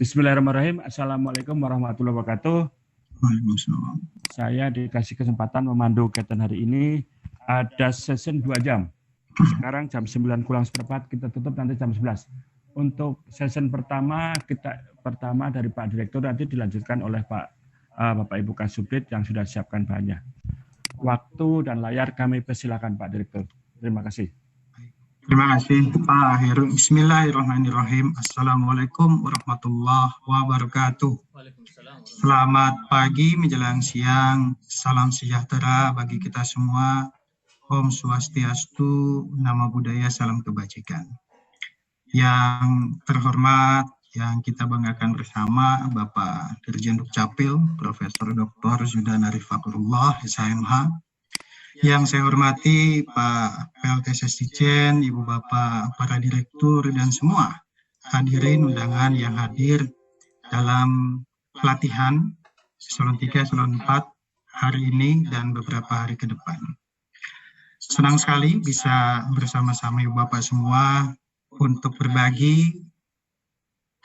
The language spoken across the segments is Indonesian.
Bismillahirrahmanirrahim. Assalamualaikum warahmatullahi wabarakatuh. Waalaikumsalam. Saya dikasih kesempatan memandu kegiatan hari ini. Ada session 2 jam. Sekarang jam 9 kurang seperempat, kita tutup nanti jam 11. Untuk session pertama dari Pak Direktur nanti dilanjutkan oleh Bapak Ibu Kasubdit yang sudah siapkan bahannya. Waktu dan layar kami persilakan Pak Direktur. Terima kasih. Terima kasih Pak Heru. Bismillahirrahmanirrahim. Assalamualaikum warahmatullahi wabarakatuh. Selamat pagi menjelang siang. Salam sejahtera bagi kita semua. Om Swastiastu, Namo Buddhaya, salam kebajikan. Yang terhormat, yang kita banggakan bersama Bapak Dirjen Dukcapil, Profesor Dr. Zudan Arif Fakrullah, SHMH. Yang saya hormati Pak PLT Sesdijen, Ibu Bapak, para direktur, dan semua hadirin undangan yang hadir dalam pelatihan Eselon 3, Eselon 4 hari ini dan beberapa hari ke depan. Senang sekali bisa bersama-sama Ibu Bapak semua untuk berbagi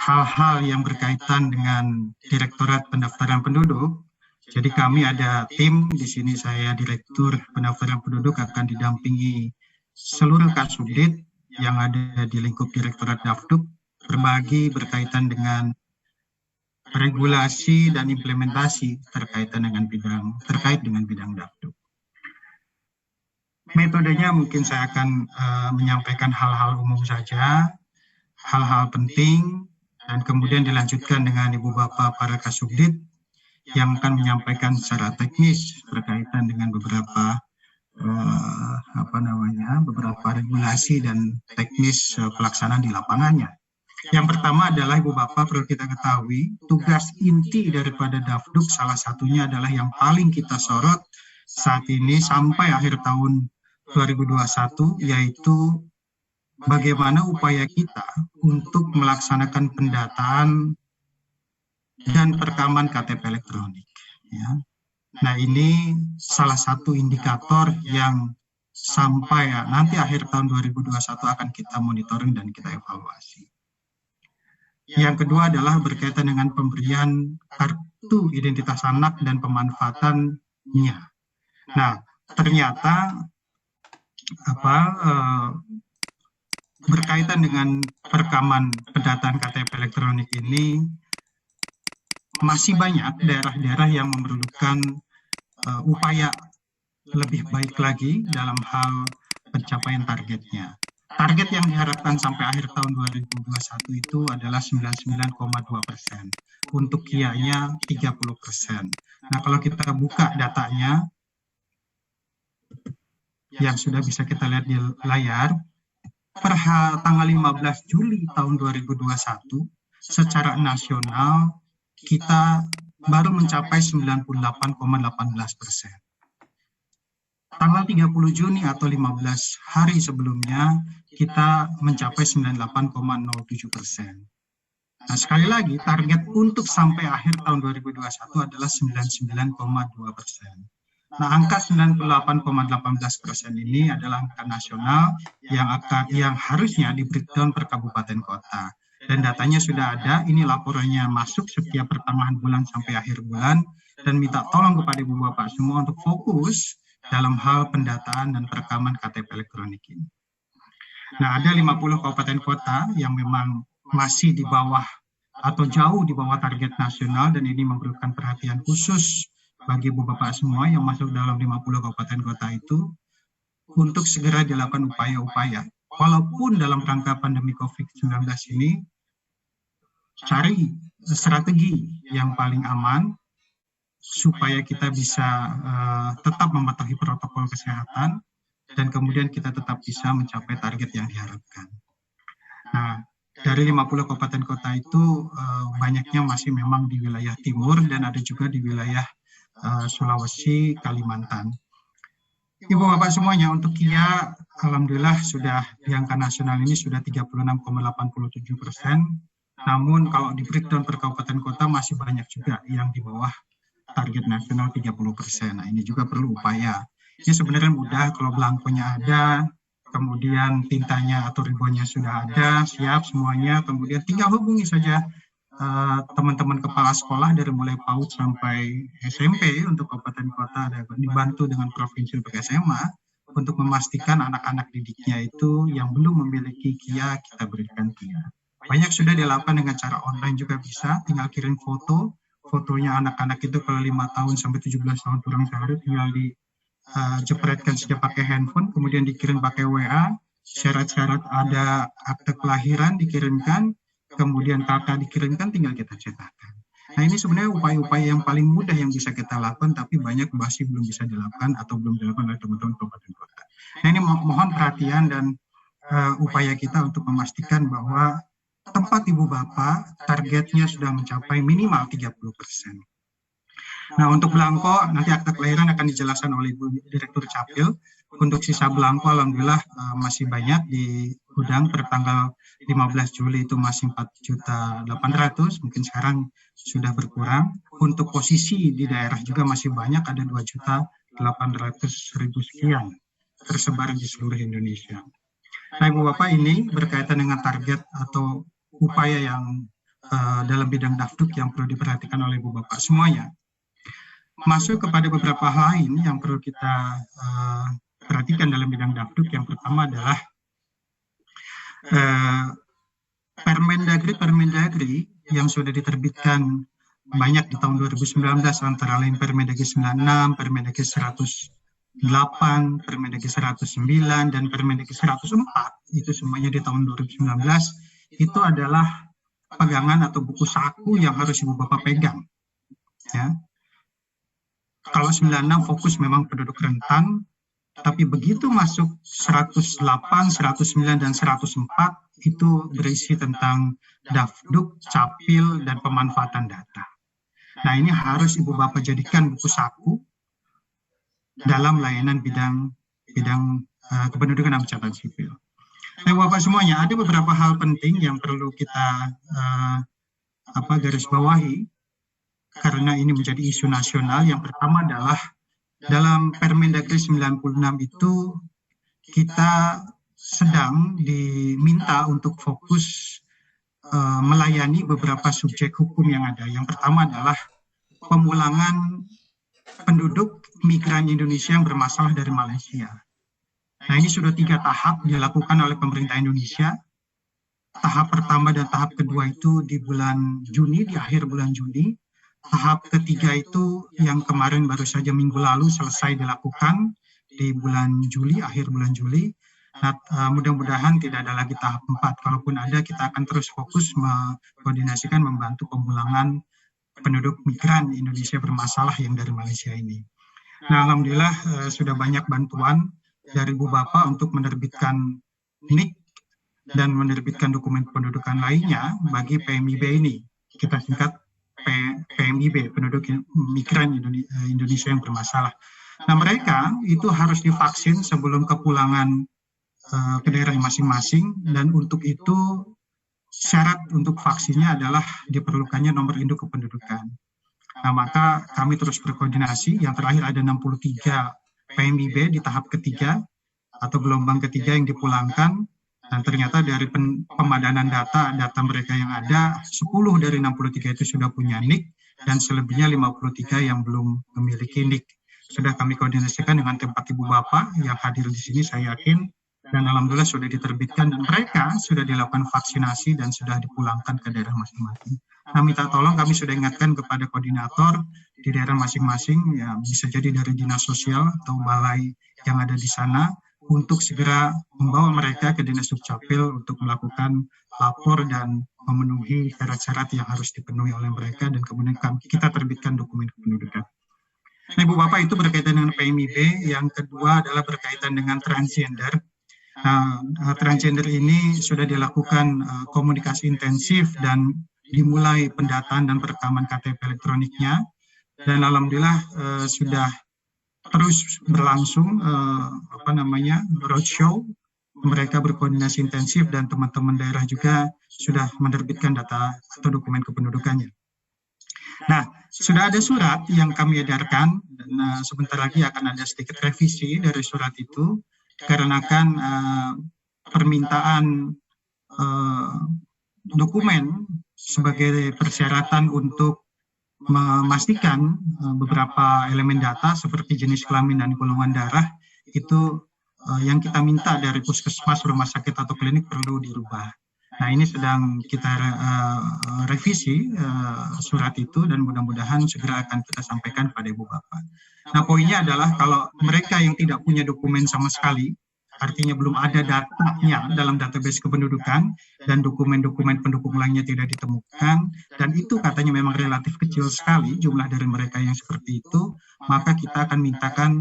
hal-hal yang berkaitan dengan Direktorat Pendaftaran Penduduk. Jadi kami ada tim, di sini saya Direktur Pendaftaran Penduduk akan didampingi seluruh Kasubdit yang ada di lingkup Direktorat Dafduk, berbagi berkaitan dengan regulasi dan implementasi terkait dengan bidang Dafduk. Metodenya mungkin saya akan menyampaikan hal-hal umum saja, hal-hal penting, dan kemudian dilanjutkan dengan Ibu Bapak para Kasubdit yang akan menyampaikan secara teknis berkaitan dengan beberapa regulasi dan teknis pelaksanaan di lapangannya. Yang pertama adalah Ibu Bapak perlu kita ketahui tugas inti daripada Dafduk salah satunya adalah yang paling kita sorot saat ini sampai akhir tahun 2021, yaitu bagaimana upaya kita untuk melaksanakan pendataan dan perekaman KTP elektronik. Ya. Nah, ini salah satu indikator yang sampai nanti akhir tahun 2021 akan kita monitoring dan kita evaluasi. Yang kedua adalah berkaitan dengan pemberian kartu identitas anak dan pemanfaatannya. Nah, ternyata berkaitan dengan perekaman pendataan KTP elektronik ini masih banyak daerah-daerah yang memerlukan upaya lebih baik lagi dalam hal pencapaian targetnya. Target yang diharapkan sampai akhir tahun 2021 itu adalah 99,2%. Untuk kianya 30%. Nah, kalau kita buka datanya yang sudah bisa kita lihat di layar, per tanggal 15 Juli tahun 2021, secara nasional kita baru mencapai 98,18%. Tanggal 30 Juni atau 15 hari sebelumnya, kita mencapai 98,07%. Nah, sekali lagi, target untuk sampai akhir tahun 2021 adalah 99,2%. Nah, angka 98,18% ini adalah angka nasional yang harusnya di breakdown per kabupaten kota. Dan datanya sudah ada, ini laporannya masuk setiap pertengahan bulan sampai akhir bulan, dan minta tolong kepada Ibu Bapak semua untuk fokus dalam hal pendataan dan perekaman KTP elektronik ini. Nah, ada 50 kabupaten kota yang memang masih di bawah atau jauh di bawah target nasional, dan ini memerlukan perhatian khusus bagi Ibu Bapak semua yang masuk dalam 50 kabupaten kota itu untuk segera dilakukan upaya-upaya. Walaupun dalam rangka pandemi COVID-19 ini, cari strategi yang paling aman supaya kita bisa tetap mematuhi protokol kesehatan dan kemudian kita tetap bisa mencapai target yang diharapkan. Nah, dari 50 kabupaten kota itu banyaknya masih memang di wilayah timur dan ada juga di wilayah Sulawesi, Kalimantan. Ibu Bapak semuanya, untuk KIA, alhamdulillah sudah di angka nasional ini sudah 36,87%. Namun kalau di breakdown per kabupaten kota masih banyak juga yang di bawah target nasional 30%. Nah, ini juga perlu upaya. Ini sebenarnya mudah kalau belangkonya ada, kemudian tintanya atau ribbonnya sudah ada, siap semuanya, kemudian tinggal hubungi saja teman-teman kepala sekolah dari mulai PAUD sampai SMP untuk kabupaten kota dan dibantu dengan provinsi untuk SMA untuk memastikan anak-anak didiknya itu yang belum memiliki KIA kita berikan KIA. Banyak sudah dilakukan dengan cara online juga bisa, tinggal kirim fotonya anak-anak itu kalau 5 tahun sampai 17 tahun kurang sehari tinggal dijepretkan saja pakai handphone, kemudian dikirim pakai WA, syarat-syarat ada akte kelahiran dikirimkan, kemudian kakak dikirimkan, tinggal kita cetakkan. Nah ini sebenarnya upaya-upaya yang paling mudah yang bisa kita lakukan, tapi banyak masih belum bisa dilakukan atau belum dilakukan oleh teman-teman kabupaten kota. Nah ini mohon perhatian dan upaya kita untuk memastikan bahwa tempat ibu bapak targetnya sudah mencapai minimal 30%. Nah untuk belangko nanti akte kelahiran akan dijelaskan oleh Ibu Direktur Capil. Untuk sisa belangko alhamdulillah masih banyak di gudang. Per tanggal 15 Juli itu masih 4.800.000, mungkin sekarang sudah berkurang. Untuk posisi di daerah juga masih banyak, ada 2.800.000 sekian tersebar di seluruh Indonesia. Nah Ibu Bapak, ini berkaitan dengan target atau upaya yang dalam bidang dafduk yang perlu diperhatikan oleh Ibu Bapak semuanya. Masuk kepada beberapa hal lain yang perlu kita perhatikan dalam bidang dafduk. Yang pertama adalah Permendagri yang sudah diterbitkan banyak di tahun 2019, antara lain Permendagri 96, Permendagri 108, Permendagri 109, dan Permendagri 104, itu semuanya di tahun 2019, itu adalah pegangan atau buku saku yang harus Ibu Bapak pegang. Ya. Kalau 96 fokus memang penduduk rentan, tapi begitu masuk 108, 109, dan 104, itu berisi tentang dafduk, capil, dan pemanfaatan data. Nah ini harus Ibu Bapak jadikan buku saku dalam layanan bidang kependudukan dan catatan sipil. Nah Bapak semuanya, ada beberapa hal penting yang perlu kita garis bawahi, karena ini menjadi isu nasional. Yang pertama adalah dalam Permendagri 96 itu kita sedang diminta untuk fokus melayani beberapa subjek hukum yang ada. Yang pertama adalah pemulangan penduduk migran Indonesia yang bermasalah dari Malaysia. Nah ini sudah 3 tahap dilakukan oleh pemerintah Indonesia. Tahap pertama dan tahap kedua itu di bulan Juni, di akhir bulan Juni. Tahap ketiga itu yang kemarin baru saja minggu lalu selesai dilakukan di bulan Juli, akhir bulan Juli. Nah, mudah-mudahan tidak ada lagi tahap 4. Kalaupun ada, kita akan terus fokus mengkoordinasikan, membantu pemulangan penduduk migran Indonesia bermasalah yang dari Malaysia ini. Nah, alhamdulillah sudah banyak bantuan dari Ibu Bapak untuk menerbitkan NIK dan menerbitkan dokumen pendudukan lainnya bagi PMIB ini. Kita singkat PMIB, penduduk migran Indonesia yang bermasalah. Nah mereka itu harus divaksin sebelum kepulangan ke daerah masing-masing, dan untuk itu syarat untuk vaksinnya adalah diperlukannya nomor induk kependudukan. Nah maka kami terus berkoordinasi. Yang terakhir ada 63 PMIB di tahap ketiga atau gelombang ketiga yang dipulangkan. Dan ternyata dari pemadanan data mereka yang ada, 10 dari 63 itu sudah punya NIK, dan selebihnya 53 yang belum memiliki NIK. Sudah kami koordinasikan dengan tempat Ibu Bapak yang hadir di sini, saya yakin, dan alhamdulillah sudah diterbitkan, dan mereka sudah dilakukan vaksinasi dan sudah dipulangkan ke daerah masing-masing. Nah, minta tolong, kami sudah ingatkan kepada koordinator di daerah masing-masing, ya bisa jadi dari dinas sosial atau balai yang ada di sana, untuk segera membawa mereka ke Dinas Dukcapil untuk melakukan lapor dan memenuhi syarat-syarat yang harus dipenuhi oleh mereka, dan kemudian kita terbitkan dokumen kependudukan. Nah, Ibu Bapak, itu berkaitan dengan PMIB. Yang kedua adalah berkaitan dengan transgender. Nah, transgender ini sudah dilakukan komunikasi intensif dan dimulai pendataan dan perekaman KTP elektroniknya, dan alhamdulillah sudah terus berlangsung roadshow. Mereka berkoordinasi intensif dan teman-teman daerah juga sudah menerbitkan data atau dokumen kependudukannya. Nah, sudah ada surat yang kami edarkan, dan sebentar lagi akan ada sedikit revisi dari surat itu, dikarenakan permintaan dokumen sebagai persyaratan untuk memastikan beberapa elemen data seperti jenis kelamin dan golongan darah itu yang kita minta dari puskesmas, rumah sakit atau klinik perlu dirubah. Nah, ini sedang kita revisi surat itu dan mudah-mudahan segera akan kita sampaikan pada Ibu Bapak. Nah, poinnya adalah kalau mereka yang tidak punya dokumen sama sekali, artinya belum ada datanya dalam database kependudukan dan dokumen-dokumen pendukung lainnya tidak ditemukan, dan itu katanya memang relatif kecil sekali jumlah dari mereka yang seperti itu, maka kita akan mintakan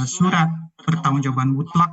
surat pertanggungjawaban mutlak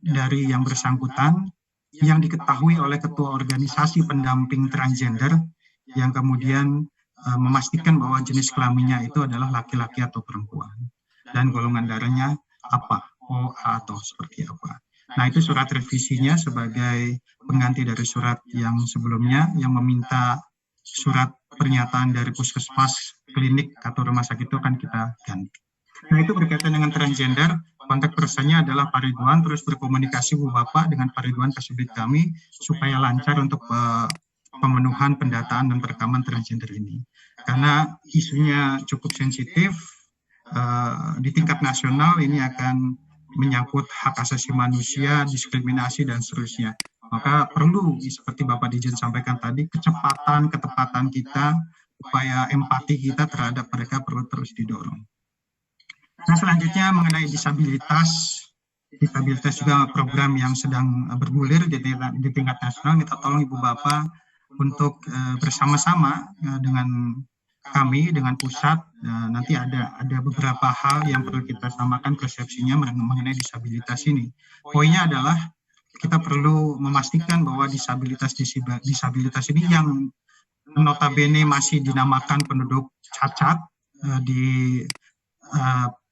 dari yang bersangkutan yang diketahui oleh ketua organisasi pendamping transgender yang kemudian memastikan bahwa jenis kelaminnya itu adalah laki-laki atau perempuan dan golongan darahnya apa, O, A, atau seperti apa. Nah, itu surat revisinya sebagai pengganti dari surat yang sebelumnya yang meminta surat pernyataan dari puskesmas, klinik, atau rumah sakit itu akan kita ganti. Nah, itu berkaitan dengan transgender. Kontak personnya adalah Pak Ridwan, terus berkomunikasi Bu Bapak dengan Pak Ridwan Kasubdit kami supaya lancar untuk pemenuhan pendataan dan perekaman transgender ini. Karena isunya cukup sensitif, di tingkat nasional ini akan menyangkut hak asasi manusia, diskriminasi, dan seterusnya. Maka perlu, seperti Bapak Dirjen sampaikan tadi, kecepatan, ketepatan kita, upaya empati kita terhadap mereka perlu terus didorong. Nah, selanjutnya mengenai disabilitas. Disabilitas juga program yang sedang bergulir di tingkat nasional. Minta tolong Ibu Bapak untuk bersama-sama dengan kami, dengan pusat, nanti ada beberapa hal yang perlu kita samakan persepsinya mengenai disabilitas ini. Poinnya adalah kita perlu memastikan bahwa disabilitas ini yang notabene masih dinamakan penduduk cacat di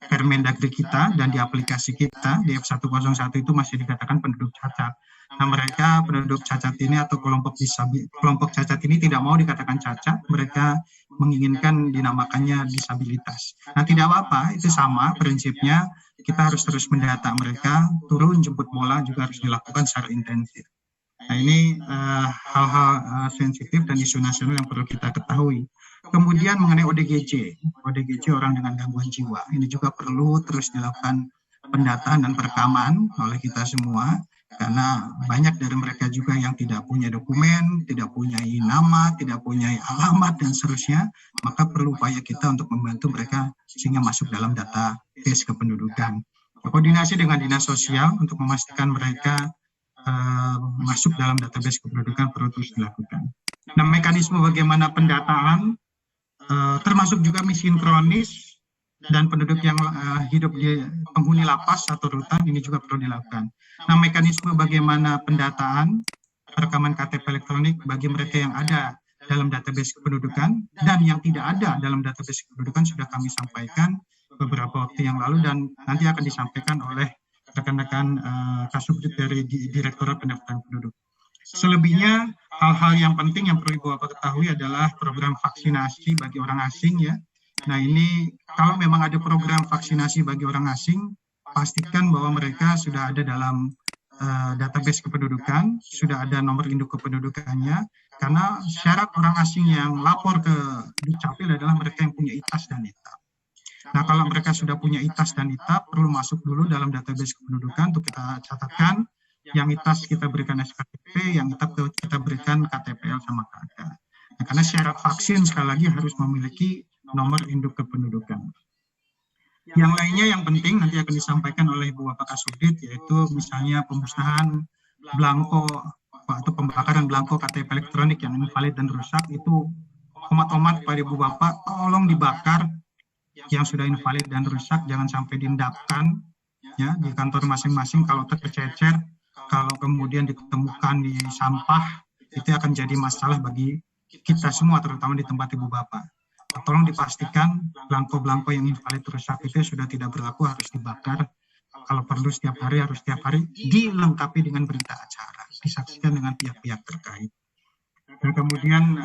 Permendagri kita dan di aplikasi kita di F101 itu masih dikatakan penduduk cacat. Nah, mereka penduduk cacat ini atau kelompok cacat ini tidak mau dikatakan cacat, mereka menginginkan dinamakannya disabilitas. Nah, tidak apa-apa, itu sama prinsipnya, kita harus terus mendata mereka, turun jemput bola juga harus dilakukan secara intensif. Nah, ini hal-hal sensitif dan isu nasional yang perlu kita ketahui. Kemudian mengenai ODGJ orang dengan gangguan jiwa, ini juga perlu terus dilakukan pendataan dan perekaman oleh kita semua, karena banyak dari mereka juga yang tidak punya dokumen, tidak punya nama, tidak punya alamat, dan seterusnya, maka perlu upaya kita untuk membantu mereka sehingga masuk dalam database kependudukan. Koordinasi dengan dinas sosial untuk memastikan mereka masuk dalam database kependudukan perlu terus dilakukan. Nah, mekanisme bagaimana pendataan, termasuk juga miskin kronis dan penduduk yang hidup di penghuni lapas atau rutan, ini juga perlu dilakukan. Nah, mekanisme bagaimana pendataan rekaman KTP elektronik bagi mereka yang ada dalam database kependudukan dan yang tidak ada dalam database kependudukan sudah kami sampaikan beberapa waktu yang lalu dan nanti akan disampaikan oleh rekan-rekan Kasubdit dari Direktorat Pendaftaran Penduduk. Selebihnya, hal-hal yang penting yang perlu Ibu Bapak ketahui adalah program vaksinasi bagi orang asing ya. Nah, ini kalau memang ada program vaksinasi bagi orang asing, pastikan bahwa mereka sudah ada dalam database kependudukan, sudah ada nomor induk kependudukannya, karena syarat orang asing yang lapor ke Dukcapil adalah mereka yang punya ITAS dan ITAP. Nah, kalau mereka sudah punya ITAS dan ITAP, perlu masuk dulu dalam database kependudukan untuk kita catatkan. Yang ITAS kita berikan SKTP, yang ITAP kita berikan KTPL sama KK. Nah, karena syarat vaksin sekali lagi harus memiliki nomor induk kependudukan. Yang lainnya yang penting nanti akan disampaikan oleh Ibu Bapak Kasubdit, yaitu misalnya pemusnahan belangko atau pembakaran belangko KTP elektronik yang invalid dan rusak, itu omat-omat pada Ibu Bapak, tolong dibakar yang sudah invalid dan rusak, jangan sampai diendapkan ya di kantor masing-masing. Kalau tercecer, kalau kemudian ditemukan di sampah, itu akan jadi masalah bagi kita semua, terutama di tempat Ibu Bapak. Tolong dipastikan belangko-belangko yang invalid rusak itu sudah tidak berlaku, harus dibakar. Kalau perlu setiap hari, harus setiap hari dilengkapi dengan berita acara, disaksikan dengan pihak-pihak terkait. Dan kemudian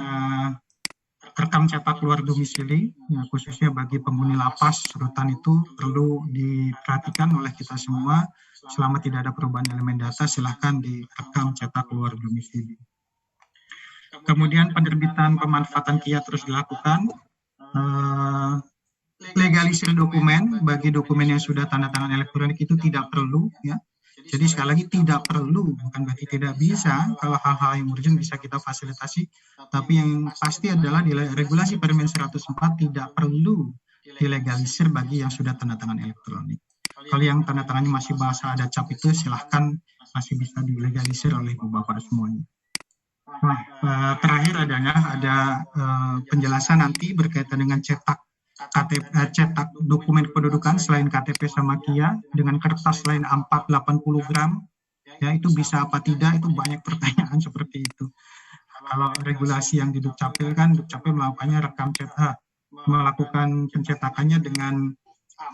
rekam cetak luar domisili, ya, khususnya bagi penghuni lapas, rutan itu perlu diperhatikan oleh kita semua. Selama tidak ada perubahan elemen data, silahkan direkam cetak luar domisili. Kemudian penerbitan pemanfaatan KIA terus dilakukan. Legalisir dokumen, bagi dokumen yang sudah tanda tangan elektronik itu tidak perlu, ya. Jadi sekali lagi tidak perlu, bukan berarti tidak bisa. Kalau hal-hal yang urgent bisa kita fasilitasi, tapi yang pasti adalah di regulasi Permen 104 tidak perlu dilegalisir bagi yang sudah tanda tangan elektronik. Kalau yang tanda tangannya masih bahasa ada cap itu silahkan masih bisa dilegalisir oleh Ibu Bapak semuanya. Nah, terakhir ada penjelasan nanti berkaitan dengan cetak dokumen kependudukan selain KTP sama KIA dengan kertas lain A4 80 gram, ya itu bisa apa tidak, itu banyak pertanyaan seperti itu. Kalau regulasi yang di Dukcapil kan Dukcapil melakukannya melakukan pencetakannya dengan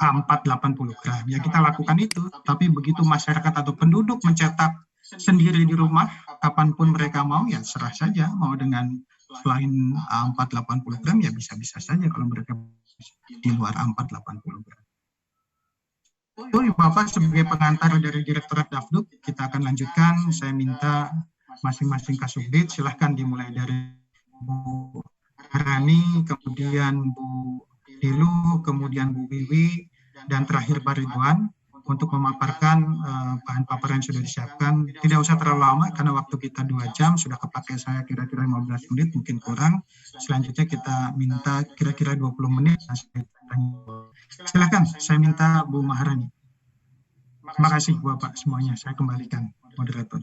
A4 80 gram, ya kita lakukan itu, tapi begitu masyarakat atau penduduk mencetak sendiri di rumah kapanpun mereka mau, ya serah saja, mau dengan selain A4 80 gram ya bisa-bisa saja kalau mereka di luar A4 80 gram. Itu Bapak sebagai pengantar dari Direktorat Dafduk, kita akan lanjutkan. Saya minta masing-masing Kasubdit silahkan dimulai dari Bu Rani, kemudian Bu Dilu, kemudian Bu Wiwi, dan terakhir Pak Ridwan untuk memaparkan bahan paparan yang sudah disiapkan. Tidak usah terlalu lama karena waktu kita 2 jam, sudah kepakai saya kira-kira 15 menit, mungkin kurang. Selanjutnya kita minta kira-kira 20 menit. Silakan, saya minta Bu Maharani. Terima kasih Bapak semuanya, saya kembalikan moderator.